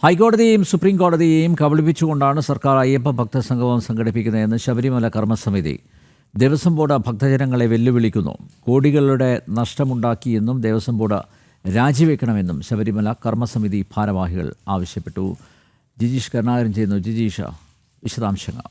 ഹൈക്കോടതിയെയും supreme കോടതിയെയും കബളിപ്പിച്ചുകൊണ്ടാണ് സർക്കാർ Ayyappa ഭക്തസംഗമം സംഘടിപ്പിക്കുന്നതെന്ന് Sabarimala കർമ്മസമിതി. Devaswom board ഭക്തജനങ്ങളെ വെല്ലുവിളിക്കുന്നു. കോടികളുടെ നഷ്ടമുണ്ടാക്കിയെന്നും Devaswom board രാജിവെക്കണമെന്നും Sabarimala കർമ്മസമിതി ഭാരവാഹികൾ ആവശ്യപ്പെട്ടു. ജിജീഷ് കരുണാകരൻ ചെയ്യുന്നു. ജിജീഷ, വിശദാംശങ്ങൾ.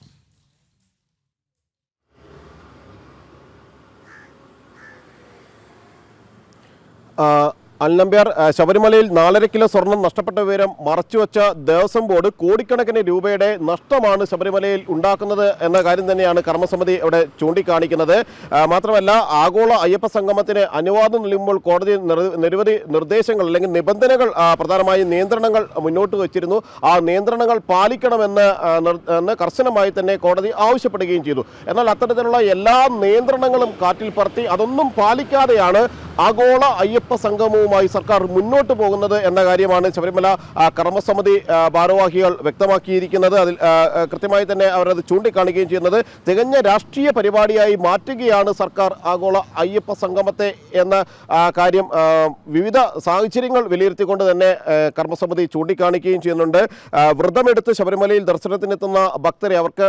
അൽനമ്പ്യാർ, ശബരിമലയിൽ 4.5 കിലോ സ്വർണം നഷ്ടപ്പെട്ട വിവരം മറച്ചുവെച്ച ദേവസ്വം ബോർഡ് കോടിക്കണക്കിന് രൂപയുടെ നഷ്ടമാണ് ശബരിമലയിൽ ഉണ്ടാക്കുന്നത് എന്ന കാര്യം തന്നെയാണ് കർമ്മസമിതി ഇവിടെ ചൂണ്ടിക്കാണിക്കുന്നത്. മാത്രമല്ല, ആഗോള അയ്യപ്പ സംഗമത്തിന് അനുവാദം നൽകുമ്പോൾ കോടതി നിരവധി നിർദ്ദേശങ്ങൾ അല്ലെങ്കിൽ നിബന്ധനകൾ, പ്രധാനമായും നിയന്ത്രണങ്ങൾ മുന്നോട്ട് വച്ചിരുന്നു. ആ നിയന്ത്രണങ്ങൾ പാലിക്കണമെന്ന് കർശനമായി തന്നെ കോടതി ആവശ്യപ്പെടുകയും ചെയ്തു. എന്നാൽ അത്തരത്തിലുള്ള എല്ലാ നിയന്ത്രണങ്ങളും കാറ്റിൽ പറത്തി അതൊന്നും പാലിക്കാതെയാണ് ആഗോള അയ്യപ്പ സംഗമവുമായി സർക്കാർ മുന്നോട്ട് പോകുന്നത് എന്ന കാര്യമാണ് ശബരിമല കർമ്മസമിതി ഭാരവാഹികൾ വ്യക്തമാക്കിയിരിക്കുന്നത്. അതിൽ കൃത്യമായി തന്നെ അവരത് ചൂണ്ടിക്കാണിക്കുകയും ചെയ്യുന്നത് തികഞ്ഞ രാഷ്ട്രീയ പരിപാടിയായി മാറ്റുകയാണ് സർക്കാർ ആഗോള അയ്യപ്പ സംഗമത്തെ എന്ന കാര്യം വിവിധ സാഹചര്യങ്ങൾ വിലയിരുത്തിക്കൊണ്ട് തന്നെ കർമ്മസമിതി ചൂണ്ടിക്കാണിക്കുകയും ചെയ്യുന്നുണ്ട്. വ്രതമെടുത്ത് ശബരിമലയിൽ ദർശനത്തിനെത്തുന്ന ഭക്തരെ അവർക്ക്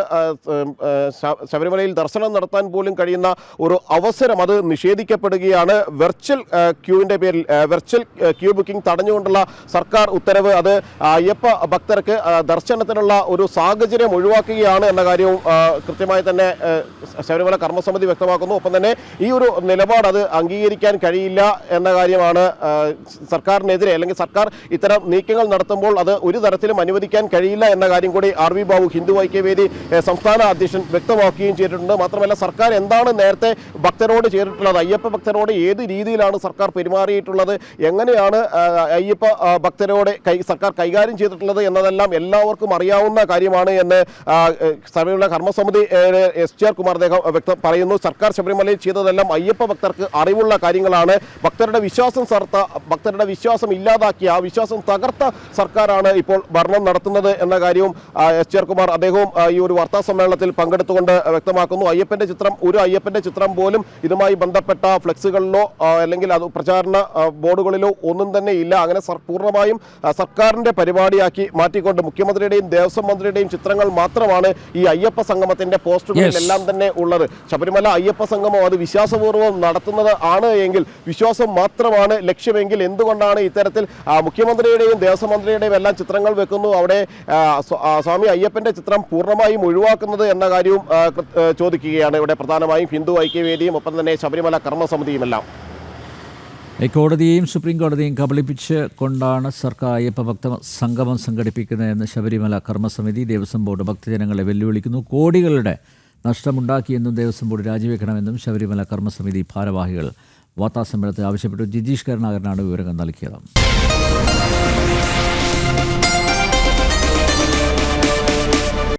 ശബരിമലയിൽ ദർശനം നടത്താൻ പോലും കഴിയുന്ന ഒരു അവസരം അത് നിഷേധിക്കപ്പെടുകയാണ്. വെർച്വൽ ക്യൂവിൻ്റെ പേരിൽ വെർച്വൽ ക്യൂ ബുക്കിംഗ് തടഞ്ഞുകൊണ്ടുള്ള സർക്കാർ ഉത്തരവ് അത് അയ്യപ്പ ഭക്തർക്ക് ദർശനത്തിനുള്ള ഒരു സാഹചര്യം ഒഴിവാക്കുകയാണ് എന്ന കാര്യവും കൃത്യമായി തന്നെ ശബരിമല കർമ്മസമിതി വ്യക്തമാക്കുന്നു. ഒപ്പം തന്നെ ഈ ഒരു നിലപാട് അത് അംഗീകരിക്കാൻ കഴിയില്ല എന്ന കാര്യമാണ് സർക്കാരിനെതിരെ, അല്ലെങ്കിൽ സർക്കാർ ഇത്തരം നീക്കങ്ങൾ നടത്തുമ്പോൾ അത് ഒരു തരത്തിലും അനുവദിക്കാൻ കഴിയില്ല എന്ന കാര്യം കൂടി RV ബാബു, ഹിന്ദു ഐക്യവേദി സംസ്ഥാന അധ്യക്ഷൻ, വ്യക്തമാക്കുകയും ചെയ്തിട്ടുണ്ട്. മാത്രമല്ല, സർക്കാർ എന്താണ് നേരത്തെ ഭക്തരോട് ചെയ്തിട്ടുള്ളത്, അയ്യപ്പ ഭക്തരോട് ഏത് രീതിയിലാണ് സർക്കാർ പെരുമാറിയിട്ടുള്ളത്, എങ്ങനെയാണ് അയ്യപ്പ ഭക്തരോട് സർക്കാർ കൈകാര്യം ചെയ്തിട്ടുള്ളത് എന്നതെല്ലാം എല്ലാവർക്കും അറിയാവുന്ന കാര്യമാണ് എന്ന് ശബരിമല കർമ്മസമിതി SGR കുമാർ അദ്ദേഹം പറയുന്നു. സർക്കാർ ശബരിമലയിൽ ചെയ്തതെല്ലാം അയ്യപ്പ ഭക്തർക്ക് അറിവുള്ള കാര്യങ്ങളാണ്. ഭക്തരുടെ വിശ്വാസം ഇല്ലാതാക്കിയ, ആ വിശ്വാസം തകർത്ത സർക്കാരാണ് ഇപ്പോൾ ഭരണം നടത്തുന്നത് എന്ന കാര്യവും SGR കുമാർ അദ്ദേഹവും ഈ ഒരു വാർത്താ സമ്മേളനത്തിൽ പങ്കെടുത്തുകൊണ്ട് വ്യക്തമാക്കുന്നു. ഒരു അയ്യപ്പന്റെ ചിത്രം പോലും ഇതുമായി ബന്ധപ്പെട്ട ഫ്ലെക്സുകളിലോ അല്ലെങ്കിൽ അത് പ്രചാരണ ബോർഡുകളിലോ ഒന്നും തന്നെ ഇല്ല. അങ്ങനെ പൂർണ്ണമായും സർക്കാരിൻ്റെ പരിപാടിയാക്കി മാറ്റിക്കൊണ്ട് മുഖ്യമന്ത്രിയുടെയും ദേവസ്വം മന്ത്രിയുടെയും ചിത്രങ്ങൾ മാത്രമാണ് ഈ അയ്യപ്പ സംഗമത്തിന്റെ പോസ്റ്ററുകളിലെല്ലാം തന്നെ ഉള്ളത്. ശബരിമല അയ്യപ്പ സംഗമം അത് വിശ്വാസപൂർവ്വം നടത്തുന്നത് ആണ് എങ്കിൽ, വിശ്വാസം മാത്രമാണ് ലക്ഷ്യമെങ്കിൽ, എന്തുകൊണ്ടാണ് ഇത്തരത്തിൽ മുഖ്യമന്ത്രിയുടെയും ദേവസ്വം മന്ത്രിയുടെയും എല്ലാം ചിത്രങ്ങൾ വെക്കുന്നു, അവിടെ സ്വാമി അയ്യപ്പന്റെ ചിത്രം പൂർണ്ണമായും ഒഴിവാക്കുന്നത് എന്ന കാര്യവും ചോദിക്കുകയാണ് ഇവിടെ പ്രധാനമായും ഹിന്ദു ഐക്യവേദിയും ഒപ്പം തന്നെ ശബരിമല കർമ്മസമിതിയുമെല്ലാം. ഹൈക്കോടതിയെയും സുപ്രീം കോടതിയെയും കബളിപ്പിച്ച് കൊണ്ടാണ് സർക്കാർ അയ്യപ്പ ഭക്ത സംഗമം സംഘടിപ്പിക്കുന്നതെന്ന് ശബരിമല കർമ്മസമിതി. ദേവസ്വം ബോർഡ് ഭക്തജനങ്ങളെ വെല്ലുവിളിക്കുന്നു. കോടികളുടെ നഷ്ടമുണ്ടാക്കിയെന്നും ദേവസ്വം ബോർഡ് രാജിവെക്കണമെന്നും ശബരിമല കർമ്മസമിതി ഭാരവാഹികൾ വാർത്താസമ്മേളനത്തിൽ ആവശ്യപ്പെട്ടു. ജിജീഷ് കരുണാകരനാണ് വിവരങ്ങൾ നൽകിയത്.